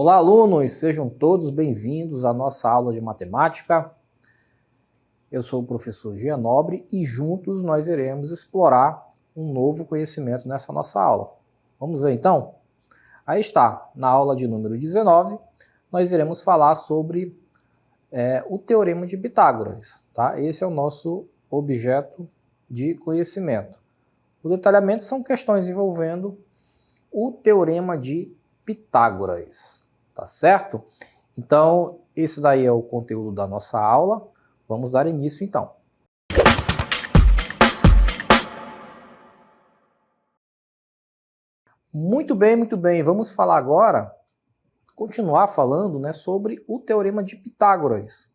Olá, alunos! Sejam todos bem-vindos à nossa aula de matemática. Eu sou o professor Jean Nobre e juntos nós iremos explorar um novo conhecimento nessa nossa aula. Vamos ver então? Aí está, na aula de número 19, nós iremos falar sobre o Teorema de Pitágoras. Tá? Esse é o nosso objeto de conhecimento. O detalhamento são questões envolvendo o Teorema de Pitágoras, tá certo? Então, esse daí é o conteúdo da nossa aula. Vamos dar início então. Muito bem, muito bem. Vamos falar agora, continuar falando, né, sobre o Teorema de Pitágoras.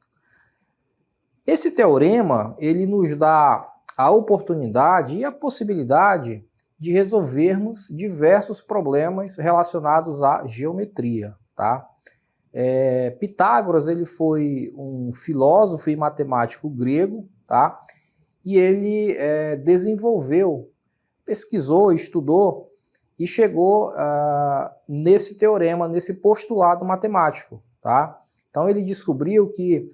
Esse teorema, ele nos dá a oportunidade e a possibilidade de resolvermos diversos problemas relacionados à geometria, tá? Pitágoras, ele foi um filósofo e matemático grego, tá? E ele pesquisou, estudou e chegou nesse teorema, nesse postulado matemático, tá? Então ele descobriu que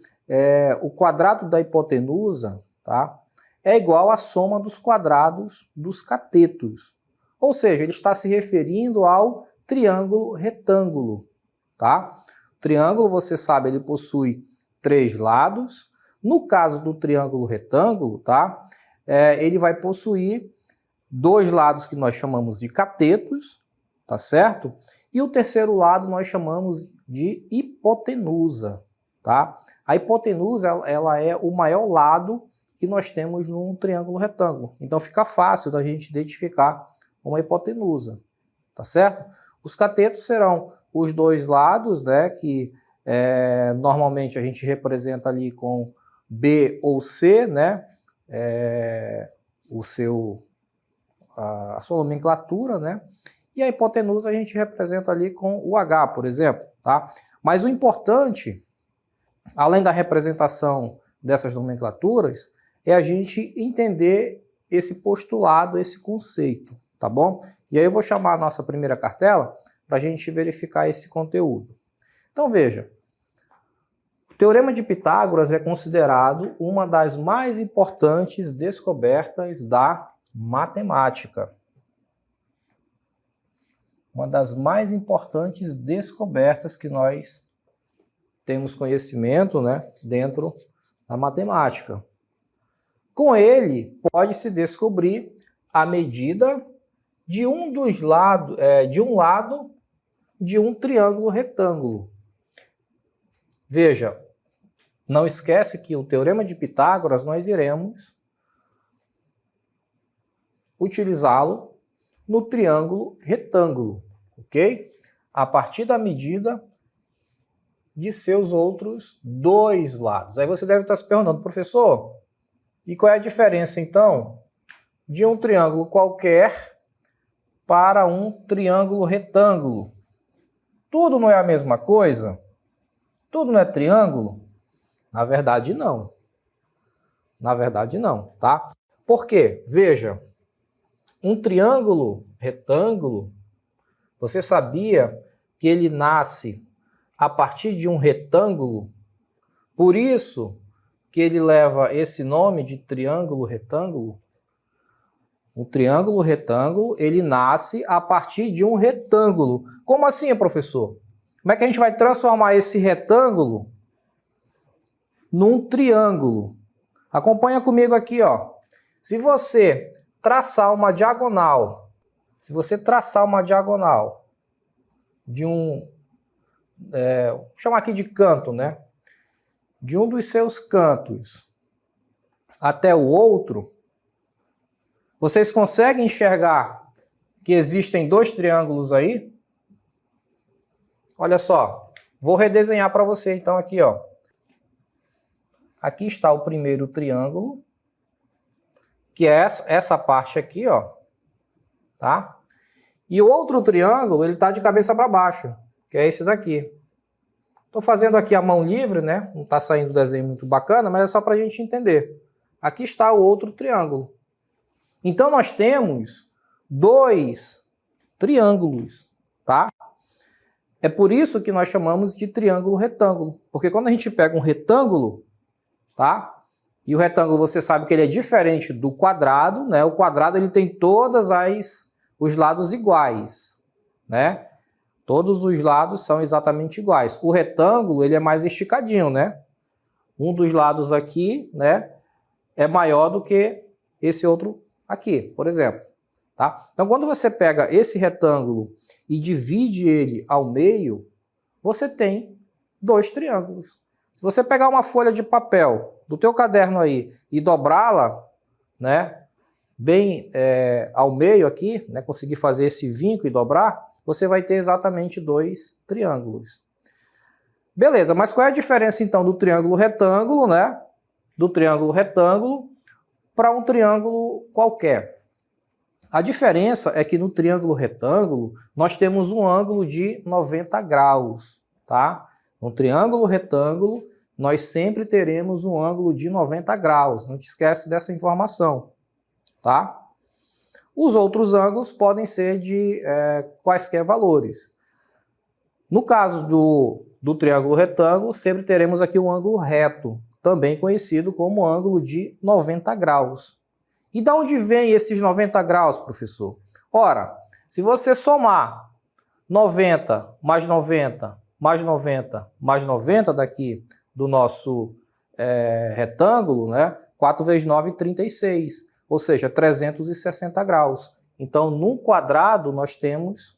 o quadrado da hipotenusa, tá, é igual à soma dos quadrados dos catetos. Ou seja, ele está se referindo ao triângulo retângulo, tá? O triângulo, você sabe, ele possui 3 lados. No caso do triângulo retângulo, tá? Ele vai possuir 2 lados que nós chamamos de catetos, tá certo? E o terceiro lado nós chamamos de hipotenusa, tá? A hipotenusa, ela é o maior lado que nós temos num triângulo retângulo. Então fica fácil da gente identificar uma hipotenusa, tá certo? Os catetos serão os 2 lados, né, que normalmente a gente representa ali com B ou C, né, a sua nomenclatura, né, e a hipotenusa a gente representa ali com o H, por exemplo, tá? Mas o importante, além da representação dessas nomenclaturas, é a gente entender esse postulado, esse conceito, tá bom? E aí eu vou chamar a nossa primeira cartela para a gente verificar esse conteúdo. Então veja, o Teorema de Pitágoras é considerado uma das mais importantes descobertas da matemática. Uma das mais importantes descobertas que nós temos conhecimento, né, dentro da matemática. Com ele, pode-se descobrir a medida de um lado de um triângulo retângulo. Veja, não esquece que o Teorema de Pitágoras nós iremos utilizá-lo no triângulo retângulo, ok? A partir da medida de seus outros 2 lados. Aí você deve estar se perguntando, professor, e qual é a diferença, então, de um triângulo qualquer para um triângulo retângulo? Tudo não é a mesma coisa? Tudo não é triângulo? Na verdade, não. Na verdade, não, tá? Por quê? Veja, um triângulo retângulo, você sabia que ele nasce a partir de um retângulo? Por isso que ele leva esse nome de triângulo retângulo. O triângulo retângulo, ele nasce a partir de um retângulo. Como assim, professor? Como é que a gente vai transformar esse retângulo num triângulo? Acompanha comigo aqui, ó. Se você traçar uma diagonal, de vou chamar aqui de canto, né? De um dos seus cantos até o outro, vocês conseguem enxergar que existem 2 triângulos aí? Olha só, vou redesenhar para você então aqui, ó. Aqui está o primeiro triângulo, que é essa parte aqui, ó, tá? E o outro triângulo, ele está de cabeça para baixo, que é esse daqui. Estou fazendo aqui a mão livre, né? Não está saindo o desenho muito bacana, mas é só para a gente entender. Aqui está o outro triângulo. Então, nós temos 2 triângulos, tá? É por isso que nós chamamos de triângulo retângulo, porque quando a gente pega um retângulo, tá? E o retângulo você sabe que ele é diferente do quadrado, né? O quadrado ele tem todas os lados iguais, né? Todos os lados são exatamente iguais. O retângulo ele é mais esticadinho, né? Um dos lados aqui, né, é maior do que esse outro aqui, por exemplo. Tá? Então, quando você pega esse retângulo e divide ele ao meio, você tem dois triângulos. Se você pegar uma folha de papel do teu caderno aí e dobrá-la, né, bem ao meio aqui, né, conseguir fazer esse vinco e dobrar, você vai ter exatamente dois triângulos. Beleza, mas qual é a diferença então do triângulo retângulo, né, do triângulo retângulo para um triângulo qualquer? A diferença é que no triângulo retângulo nós temos um ângulo de 90 graus, tá? No triângulo retângulo nós sempre teremos um ângulo de 90 graus, não te esquece dessa informação, tá? Os outros ângulos podem ser de quaisquer valores. No caso do triângulo retângulo, sempre teremos aqui um ângulo reto, também conhecido como ângulo de 90 graus. E de onde vem esses 90 graus, professor? Ora, se você somar 90 mais 90 mais 90 mais 90 daqui do nosso retângulo, né? 4 vezes 9, 36, ou seja, 360 graus. Então, num quadrado, nós temos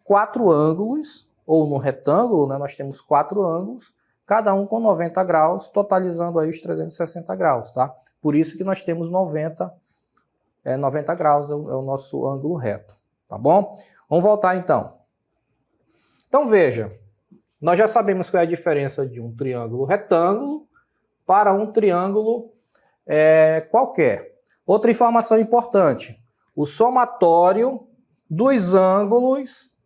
4 ângulos, ou no retângulo, né, nós temos 4 ângulos, cada um com 90 graus, totalizando aí os 360 graus, tá? Por isso que nós temos 90 graus, é o nosso ângulo reto, tá bom? Vamos voltar então. Então veja, nós já sabemos qual é a diferença de um triângulo retângulo para um triângulo qualquer. Outra informação importante, o somatório dos ângulos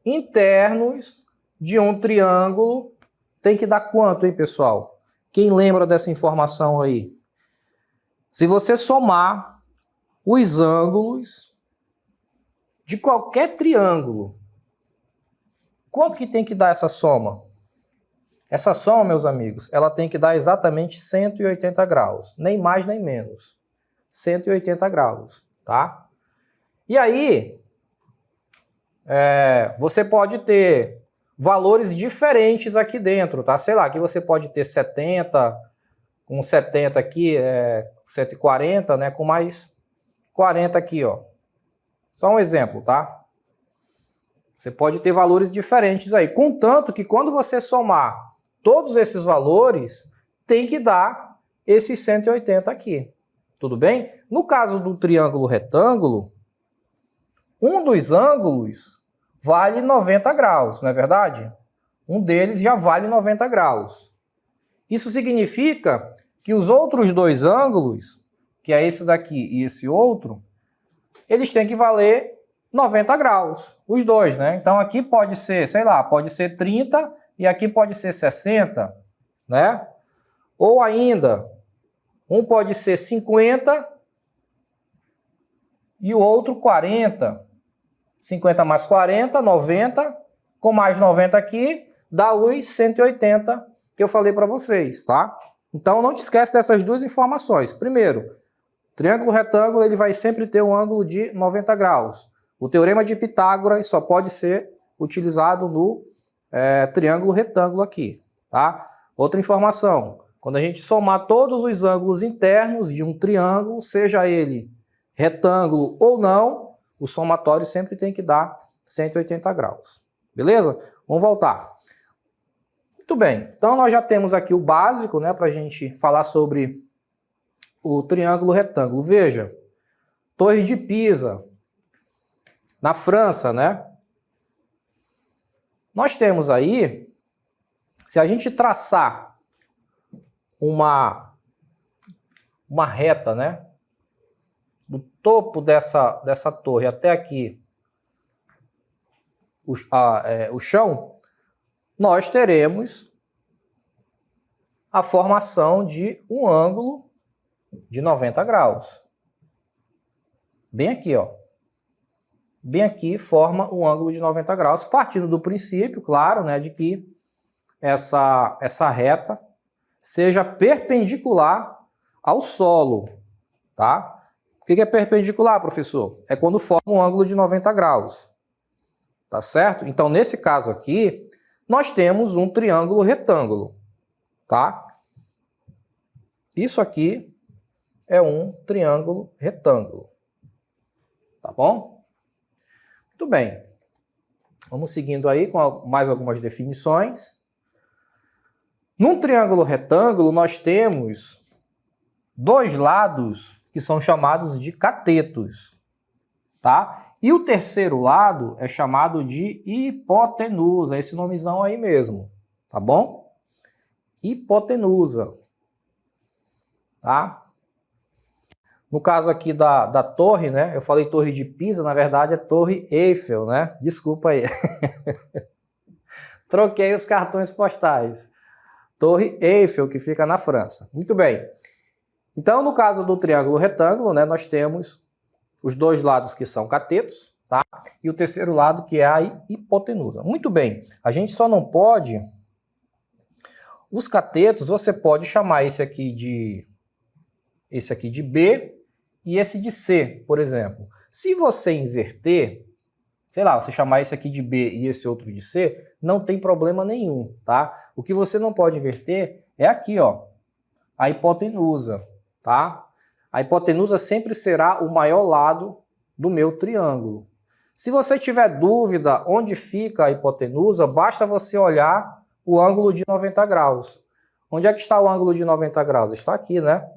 internos de um triângulo tem que dar quanto, hein, pessoal? Quem lembra dessa informação aí? Se você somar os ângulos de qualquer triângulo, quanto que tem que dar essa soma? Essa soma, meus amigos, ela tem que dar exatamente 180 graus, nem mais nem menos. 180 graus, tá? E aí, você pode ter valores diferentes aqui dentro, tá? Sei lá, aqui você pode ter 70, com 70 aqui, 140, né? Com mais 40 aqui, ó. Só um exemplo, tá? Você pode ter valores diferentes aí, contanto que quando você somar todos esses valores, tem que dar esses 180 aqui. Tudo bem? No caso do triângulo retângulo, um dos ângulos vale 90 graus, não é verdade? Um deles já vale 90 graus. Isso significa que os outros dois ângulos, que é esse daqui e esse outro, eles têm que valer 90 graus, os dois, né? Então aqui pode ser, sei lá, pode ser 30 e aqui pode ser 60, né? Ou ainda, um pode ser 50 e o outro 40. 50 mais 40, 90, com mais 90 aqui, dá os 180 que eu falei para vocês, tá? Então não te esquece dessas duas informações. Primeiro, triângulo retângulo ele vai sempre ter um ângulo de 90 graus. O teorema de Pitágoras só pode ser utilizado no triângulo retângulo aqui, tá? Outra informação, quando a gente somar todos os ângulos internos de um triângulo, seja ele retângulo ou não, o somatório sempre tem que dar 180 graus. Beleza? Vamos voltar. Muito bem, então nós já temos aqui o básico, né, para a gente falar sobre o triângulo retângulo. Veja, Torre de Pisa, na França, né? Nós temos aí, se a gente traçar uma reta, né? Do topo dessa torre até aqui, o chão, nós teremos a formação de um ângulo de 90 graus. Bem aqui, ó. bem aqui forma um ângulo de 90 graus, partindo do princípio, claro, né, de que essa reta seja perpendicular ao solo, tá? O que é perpendicular, professor? É quando forma um ângulo de 90 graus, tá certo? Então, nesse caso aqui, nós temos um triângulo retângulo, tá? Isso aqui é um triângulo retângulo, tá bom? Muito bem. Vamos seguindo aí com mais algumas definições. Num triângulo retângulo, nós temos dois lados que são chamados de catetos, tá? E o terceiro lado é chamado de hipotenusa, esse nomezão aí mesmo, tá bom? Hipotenusa, tá? No caso aqui da torre, né? Eu falei torre de Pisa, na verdade é torre Eiffel, né? Desculpa aí. Troquei os cartões postais. Torre Eiffel, que fica na França. Muito bem. Então, no caso do triângulo retângulo, né, nós temos os dois lados que são catetos, tá? E o terceiro lado que é a hipotenusa. Muito bem. A gente só não pode... Os catetos, você pode chamar esse aqui de B e esse de C, por exemplo. Se você inverter, sei lá, você chamar esse aqui de B e esse outro de C, não tem problema nenhum, tá? O que você não pode inverter é aqui, ó, a hipotenusa, tá? A hipotenusa sempre será o maior lado do meu triângulo. Se você tiver dúvida onde fica a hipotenusa, basta você olhar o ângulo de 90 graus. Onde é que está o ângulo de 90 graus? Está aqui, né?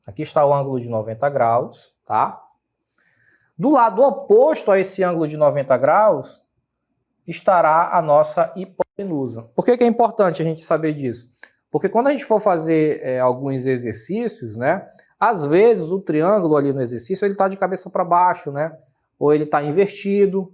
Aqui está o ângulo de 90 graus, tá? Do lado oposto a esse ângulo de 90 graus, estará a nossa hipotenusa. Por que é importante a gente saber disso? Porque quando a gente for fazer alguns exercícios, né? Às vezes o triângulo ali no exercício, ele está de cabeça para baixo, né? Ou ele está invertido.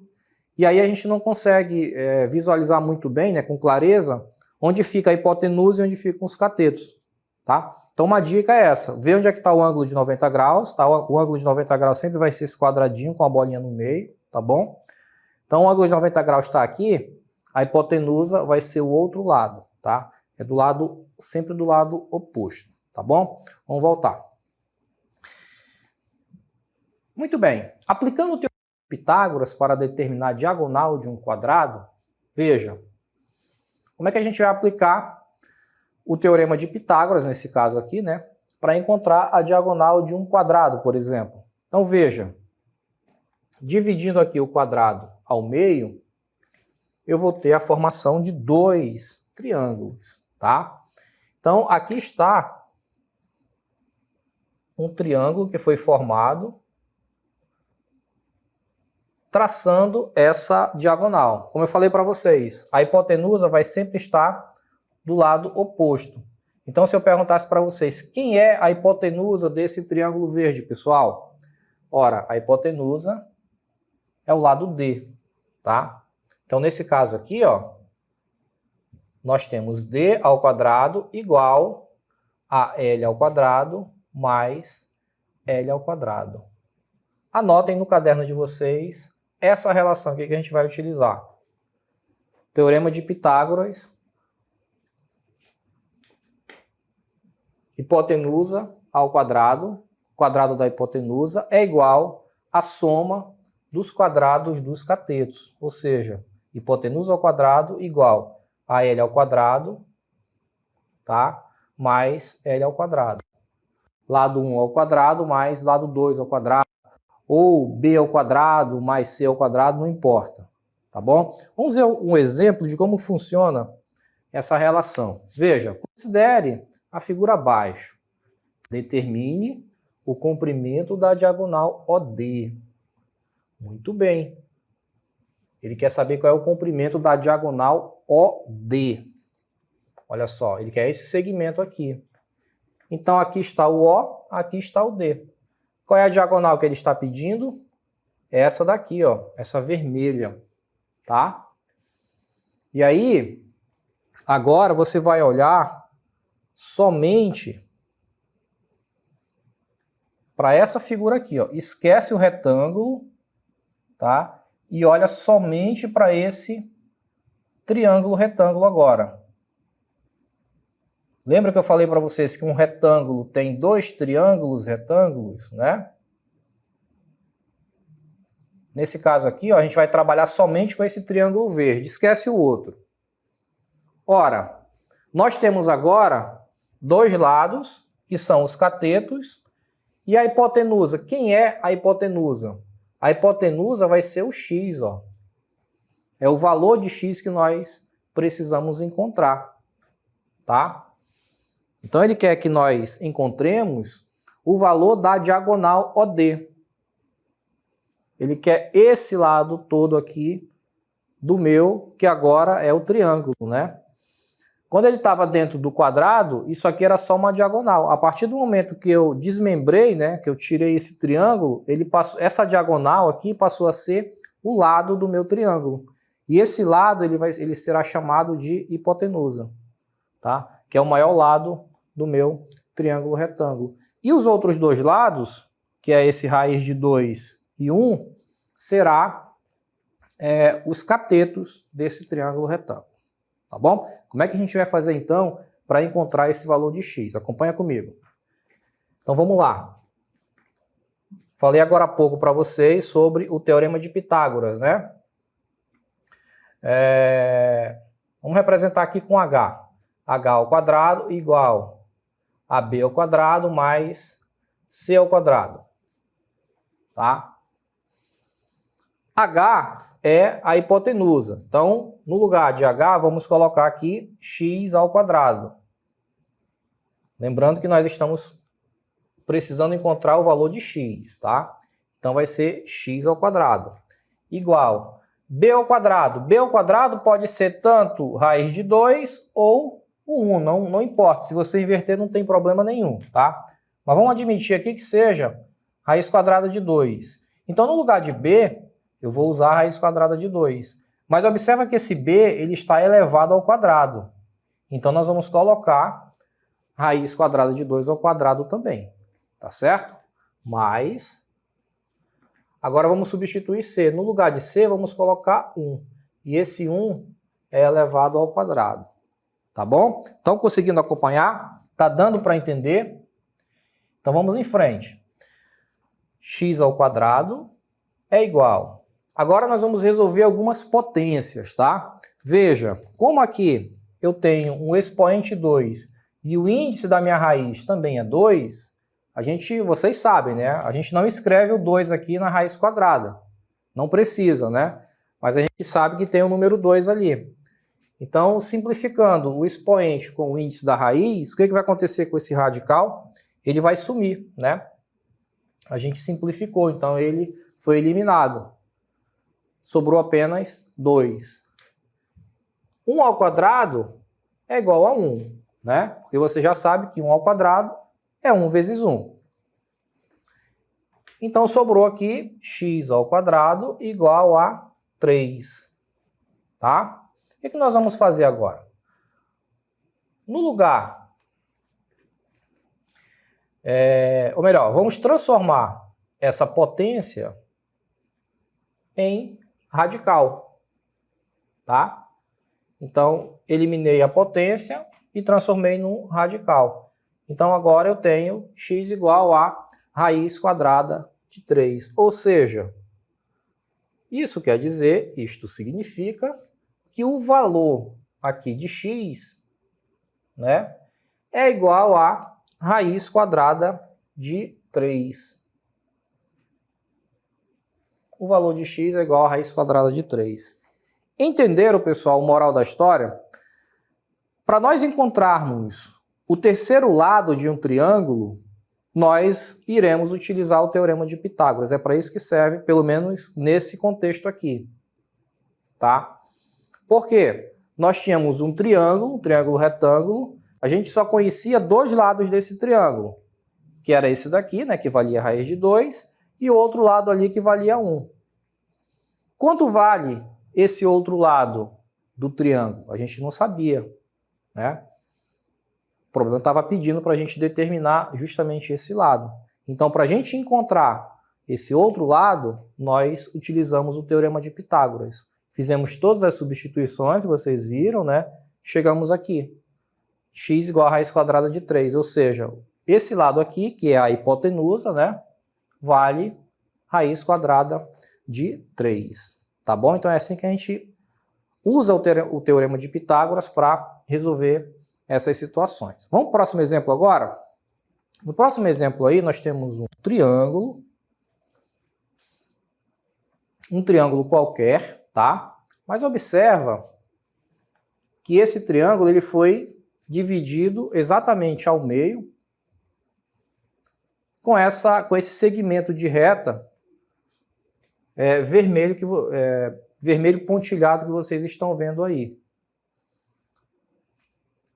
E aí a gente não consegue visualizar muito bem, né, com clareza, onde fica a hipotenusa e onde ficam os catetos, tá? Então uma dica é essa, vê onde é que está o ângulo de 90 graus, tá? O ângulo de 90 graus sempre vai ser esse quadradinho com a bolinha no meio, tá bom? Então o ângulo de 90 graus está aqui, a hipotenusa vai ser o outro lado, tá? É sempre do lado oposto, tá bom? Vamos voltar. Muito bem, aplicando o teorema de Pitágoras para determinar a diagonal de um quadrado, veja, como é que a gente vai aplicar o teorema de Pitágoras, nesse caso aqui, né, para encontrar a diagonal de um quadrado, por exemplo. Então, veja, dividindo aqui o quadrado ao meio, eu vou ter a formação de dois triângulos, tá? Então, aqui está um triângulo que foi formado traçando essa diagonal. Como eu falei para vocês, a hipotenusa vai sempre estar do lado oposto. Então, se eu perguntasse para vocês, quem é a hipotenusa desse triângulo verde, pessoal? Ora, a hipotenusa é o lado D, tá? Então, nesse caso aqui, ó, nós temos D ao quadrado igual a L ao quadrado mais L ao quadrado. Anotem no caderno de vocês essa relação aqui que a gente vai utilizar. Teorema de Pitágoras, hipotenusa ao quadrado da hipotenusa é igual à soma dos quadrados dos catetos, ou seja, hipotenusa ao quadrado igual a L ao quadrado, tá? Mais L ao quadrado. Lado 1 ao quadrado mais lado 2 ao quadrado, ou B ao quadrado mais C ao quadrado, não importa, tá bom? Vamos ver um exemplo de como funciona essa relação. Veja, considere a figura abaixo. Determine o comprimento da diagonal OD. Muito bem. Ele quer saber qual é o comprimento da diagonal OD. Olha só, ele quer esse segmento aqui. Então, aqui está o O, aqui está o D. Qual é a diagonal que ele está pedindo? Essa daqui, ó, essa vermelha, tá? E aí, agora você vai olhar somente para essa figura aqui, ó. Esquece o retângulo, tá? E olha somente para esse triângulo retângulo agora. Lembra que eu falei para vocês que um retângulo tem dois triângulos retângulos, né? Nesse caso aqui, ó, a gente vai trabalhar somente com esse triângulo verde, esquece o outro. Ora, nós temos agora dois lados, que são os catetos, e a hipotenusa. Quem é a hipotenusa? A hipotenusa vai ser o x, ó. É o valor de x que nós precisamos encontrar, tá? Então ele quer que nós encontremos o valor da diagonal OD. Ele quer esse lado todo aqui do meu, que agora é o triângulo, né? Quando ele estava dentro do quadrado, isso aqui era só uma diagonal. A partir do momento que eu desmembrei, né, que eu tirei esse triângulo, essa diagonal aqui passou a ser o lado do meu triângulo. E esse lado ele será chamado de hipotenusa, tá? Que é o maior lado do meu triângulo retângulo. E os outros dois lados, que é esse raiz de 2 e 1, será os catetos desse triângulo retângulo. Tá bom? Como é que a gente vai fazer então para encontrar esse valor de x? Acompanha comigo. Então vamos lá. Falei agora há pouco para vocês sobre o Teorema de Pitágoras, né? Vamos representar aqui com h. h ao quadrado igual a b ao quadrado mais c ao quadrado. Tá? h é a hipotenusa. Então, no lugar de h, vamos colocar aqui x ao quadrado. Lembrando que nós estamos precisando encontrar o valor de x, tá? Então, vai ser x ao quadrado. Igual b ao quadrado. b ao quadrado pode ser tanto raiz de 2 ou o 1, não importa. Se você inverter, não tem problema nenhum, tá? Mas vamos admitir aqui que seja raiz quadrada de 2. Então, no lugar de b, eu vou usar a raiz quadrada de 2. Mas observa que esse b ele está elevado ao quadrado. Então, nós vamos colocar raiz quadrada de 2 ao quadrado também. Tá certo? Mas, agora vamos substituir c. No lugar de c, vamos colocar 1. E esse 1 é elevado ao quadrado. Tá bom? Estão conseguindo acompanhar? Tá dando para entender? Então, vamos em frente. X ao quadrado é igual. Agora nós vamos resolver algumas potências, tá? Veja, como aqui eu tenho um expoente 2 e o índice da minha raiz também é 2, vocês sabem, né? A gente não escreve o 2 aqui na raiz quadrada. Não precisa, né? Mas a gente sabe que tem o número 2 ali. Então, simplificando o expoente com o índice da raiz, o que vai acontecer com esse radical? Ele vai sumir, né? A gente simplificou, então ele foi eliminado. Sobrou apenas 2. 1 ao quadrado é igual a 1, né? Porque você já sabe que 1 ao quadrado é 1 vezes 1. Então, sobrou aqui x ao quadrado igual a 3. Tá? O que nós vamos fazer agora? No lugar... ou melhor, vamos transformar essa potência em radical, tá? Então, eliminei a potência e transformei num radical. Então, agora eu tenho x igual a raiz quadrada de 3. Ou seja, isso quer dizer, isto significa que o valor aqui de x, né, é igual a raiz quadrada de 3. O valor de x é igual a raiz quadrada de 3. Entenderam, pessoal, o moral da história? Para nós encontrarmos o terceiro lado de um triângulo, nós iremos utilizar o Teorema de Pitágoras. É para isso que serve, pelo menos nesse contexto aqui. Tá? Por quê? Nós tínhamos um triângulo retângulo, a gente só conhecia dois lados desse triângulo, que era esse daqui, né, que valia a raiz de 2, e o outro lado ali que valia 1. Quanto vale esse outro lado do triângulo? A gente não sabia, né? O problema estava pedindo para a gente determinar justamente esse lado. Então, para a gente encontrar esse outro lado, nós utilizamos o Teorema de Pitágoras. Fizemos todas as substituições, vocês viram, né? Chegamos aqui. X igual a raiz quadrada de 3, ou seja, esse lado aqui, que é a hipotenusa, né? Vale raiz quadrada de 3. Tá bom? Então é assim que a gente usa o Teorema de Pitágoras para resolver essas situações. Vamos para o próximo exemplo agora? No próximo exemplo aí, nós temos um triângulo qualquer, tá? Mas observa que esse triângulo ele foi dividido exatamente ao meio com esse segmento de reta vermelho pontilhado que vocês estão vendo aí.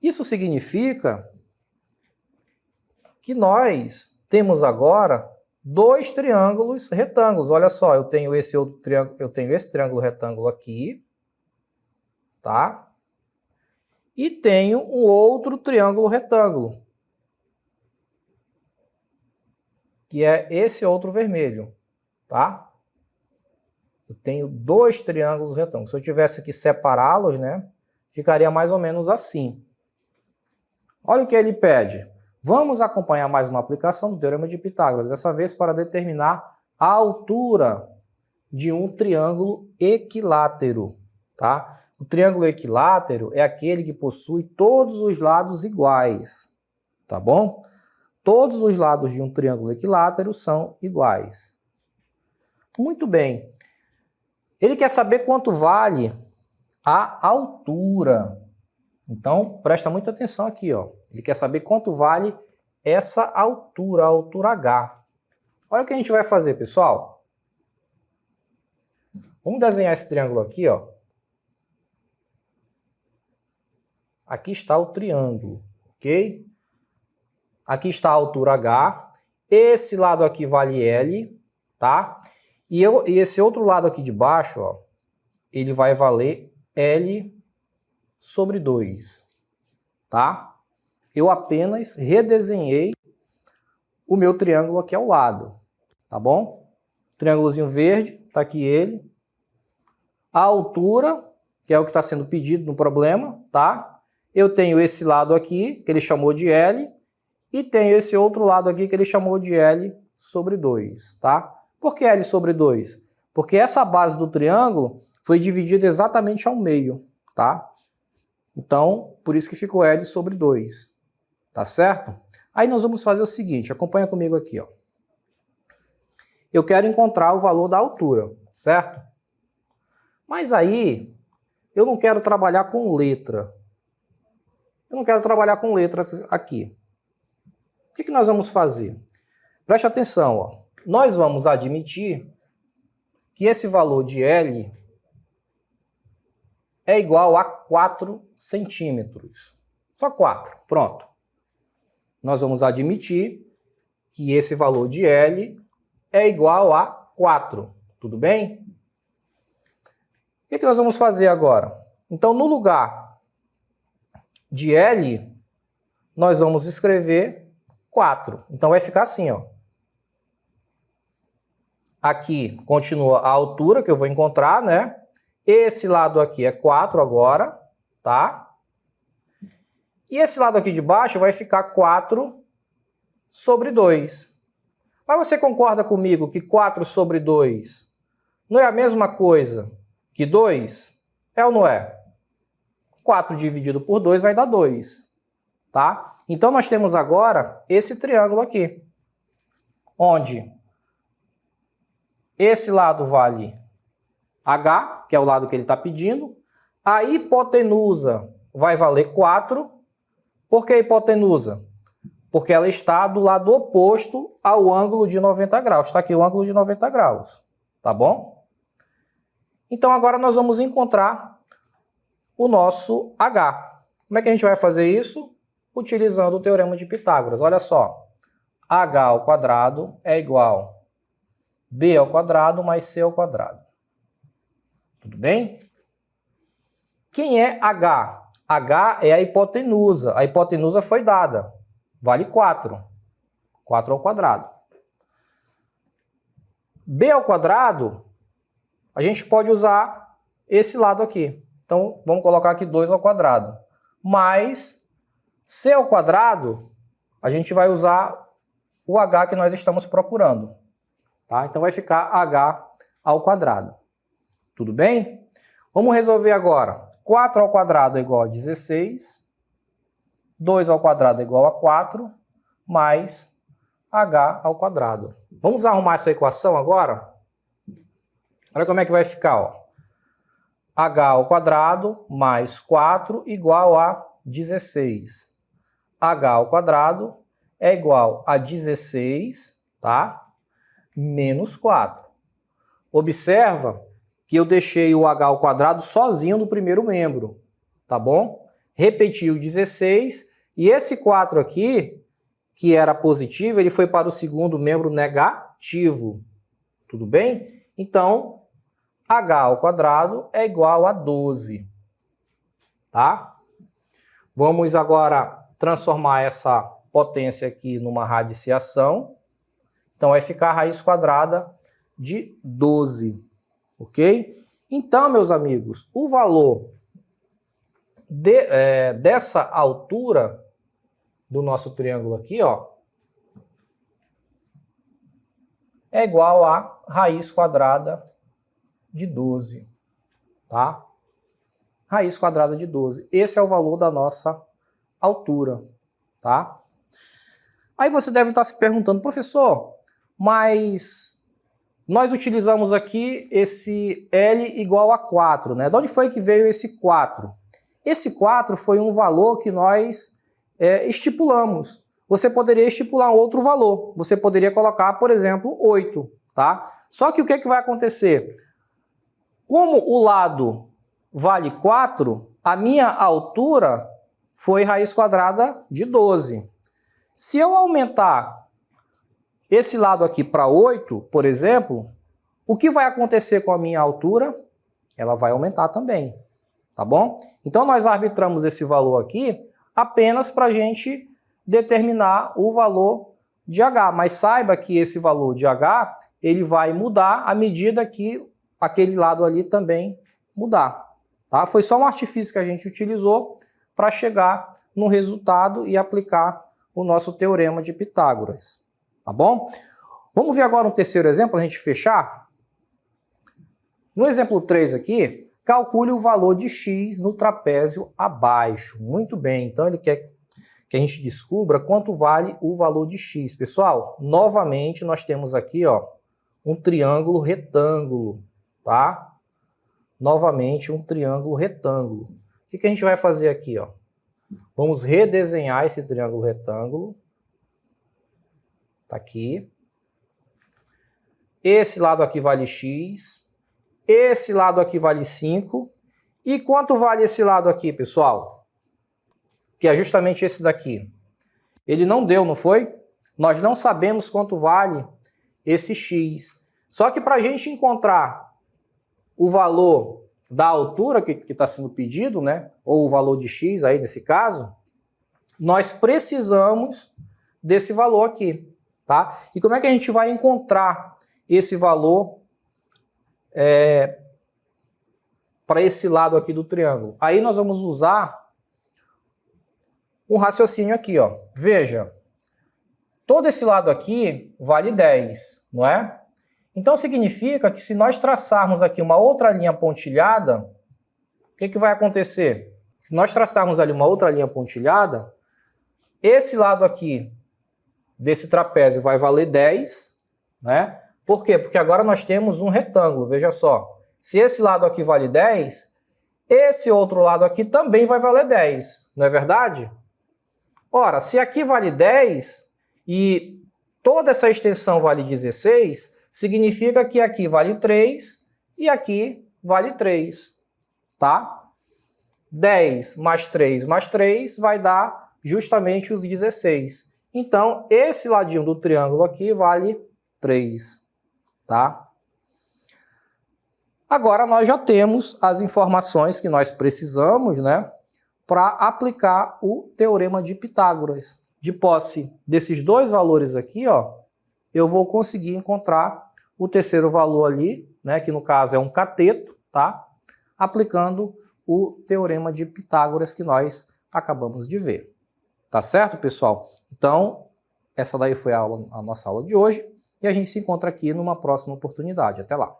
Isso significa que nós temos agora dois triângulos retângulos. Olha só, eu tenho esse outro triângulo, eu tenho esse triângulo retângulo aqui, tá? E tenho um outro triângulo retângulo, que é esse outro vermelho, tá? Eu tenho dois triângulos retângulos. Se eu tivesse que separá-los, né, ficaria mais ou menos assim. Olha o que ele pede. Vamos acompanhar mais uma aplicação do Teorema de Pitágoras, dessa vez para determinar a altura de um triângulo equilátero, tá? O triângulo equilátero é aquele que possui todos os lados iguais, tá bom? Todos os lados de um triângulo equilátero são iguais. Muito bem. Ele quer saber quanto vale a altura. Então, presta muita atenção aqui, ó. Ele quer saber quanto vale essa altura, a altura H. Olha o que a gente vai fazer, pessoal. Vamos desenhar esse triângulo aqui, ó. Aqui está o triângulo, ok? Aqui está a altura H. Esse lado aqui vale L, tá? E esse outro lado aqui de baixo, ó, ele vai valer L sobre 2, tá? Eu apenas redesenhei o meu triângulo aqui ao lado, tá bom? Triângulozinho verde, tá aqui ele. A altura, que é o que está sendo pedido no problema, tá? Eu tenho esse lado aqui, que ele chamou de L, e tenho esse outro lado aqui, que ele chamou de L sobre 2, tá? Por que L sobre 2? Porque essa base do triângulo foi dividida exatamente ao meio, tá? Então, por isso que ficou L sobre 2, tá certo? Aí nós vamos fazer o seguinte, acompanha comigo aqui, ó. Eu quero encontrar o valor da altura, certo? Mas aí, eu não quero trabalhar com letra. Eu não quero trabalhar com letras aqui. O que nós vamos fazer? Preste atenção, ó. Nós vamos admitir que esse valor de L é igual a 4 centímetros. Só 4, pronto. Nós vamos admitir que esse valor de L é igual a 4, tudo bem? O que nós vamos fazer agora? Então, no lugar de L, nós vamos escrever 4. Então, vai ficar assim, ó. Aqui continua a altura que eu vou encontrar, né? Esse lado aqui é 4 agora, tá? E esse lado aqui de baixo vai ficar 4 sobre 2. Mas você concorda comigo que 4 sobre 2 não é a mesma coisa que 2? É ou não é? 4 dividido por 2 vai dar 2, tá? Então nós temos agora esse triângulo aqui, onde esse lado vale H, que é o lado que ele está pedindo. A hipotenusa vai valer 4. Por que a hipotenusa? Porque ela está do lado oposto ao ângulo de 90 graus. Está aqui o ângulo de 90 graus. Tá bom? Então agora nós vamos encontrar o nosso H. Como é que a gente vai fazer isso? Utilizando o Teorema de Pitágoras. Olha só. H ao quadrado é igual a B ao quadrado mais C ao quadrado. Tudo bem? Quem é H? H é a hipotenusa. A hipotenusa foi dada. Vale 4. 4 ao quadrado. b ao quadrado, a gente pode usar esse lado aqui. Então, vamos colocar aqui 2 ao quadrado. Mais c ao quadrado, a gente vai usar o h que nós estamos procurando. Tá? Então, vai ficar h ao quadrado. Tudo bem? Vamos resolver agora. 4 ao quadrado é igual a 16. 2 ao quadrado é igual a 4, mais h ao quadrado. Vamos arrumar essa equação agora? Olha como é que vai ficar, ó. H ao quadrado mais 4 igual a 16. H ao quadrado é igual a 16, tá? Menos 4. Observa que eu deixei o h ao quadrado sozinho no primeiro membro, tá bom? Repeti o 16 e esse 4 aqui, que era positivo, ele foi para o segundo membro negativo. Tudo bem? Então, h ao quadrado é igual a 12. Tá? Vamos agora transformar essa potência aqui numa radiciação. Então, vai ficar a raiz quadrada de 12. Ok? Então, meus amigos, o valor dessa altura do nosso triângulo aqui, ó, é igual a raiz quadrada de 12, tá? Raiz quadrada de 12. Esse é o valor da nossa altura, tá? Aí você deve estar se perguntando, professor, mas nós utilizamos aqui esse L igual a 4, né? De onde foi que veio esse 4? Esse 4 foi um valor que nós estipulamos. Você poderia estipular um outro valor. Você poderia colocar, por exemplo, 8, tá? Só que o que vai acontecer? Como o lado vale 4, a minha altura foi raiz quadrada de 12. Se eu aumentar esse lado aqui para 8, por exemplo, o que vai acontecer com a minha altura? Ela vai aumentar também. Tá bom? Então, nós arbitramos esse valor aqui apenas para a gente determinar o valor de H. Mas saiba que esse valor de H, ele vai mudar à medida que aquele lado ali também mudar. Tá? Foi só um artifício que a gente utilizou para chegar no resultado e aplicar o nosso teorema de Pitágoras. Tá bom? Vamos ver agora um terceiro exemplo para a gente fechar? No exemplo 3 aqui, calcule o valor de x no trapézio abaixo. Muito bem, então ele quer que a gente descubra quanto vale o valor de x. Pessoal, novamente nós temos aqui, ó, um triângulo retângulo, tá? Novamente um triângulo retângulo. O que a gente vai fazer aqui, ó? Vamos redesenhar esse triângulo retângulo. Tá aqui. Esse lado aqui vale x. Esse lado aqui vale 5. E quanto vale esse lado aqui, pessoal? Que é justamente esse daqui. Ele não deu, não foi? Nós não sabemos quanto vale esse x. Só que para a gente encontrar o valor da altura que está sendo pedido, né? Ou o valor de x aí nesse caso, nós precisamos desse valor aqui, tá? E como é que a gente vai encontrar esse valor para esse lado aqui do triângulo? Aí nós vamos usar um raciocínio aqui, ó. Veja, todo esse lado aqui vale 10, não é? Então significa que se nós traçarmos aqui uma outra linha pontilhada, o que vai acontecer? Se nós traçarmos ali uma outra linha pontilhada, esse lado aqui desse trapézio vai valer 10, né? Por quê? Porque agora nós temos um retângulo, veja só. Se esse lado aqui vale 10, esse outro lado aqui também vai valer 10, não é verdade? Ora, se aqui vale 10 e toda essa extensão vale 16, significa que aqui vale 3 e aqui vale 3, tá? 10 mais 3 vai dar justamente os 16. Então, esse ladinho do triângulo aqui vale 3. Tá? Agora nós já temos as informações que nós precisamos, né, para aplicar o teorema de Pitágoras. De posse desses dois valores aqui, ó, eu vou conseguir encontrar o terceiro valor ali, né, que no caso é um cateto, tá? Aplicando o teorema de Pitágoras que nós acabamos de ver. Tá certo, pessoal? Então, essa daí foi a nossa aula de hoje e a gente se encontra aqui numa próxima oportunidade. Até lá!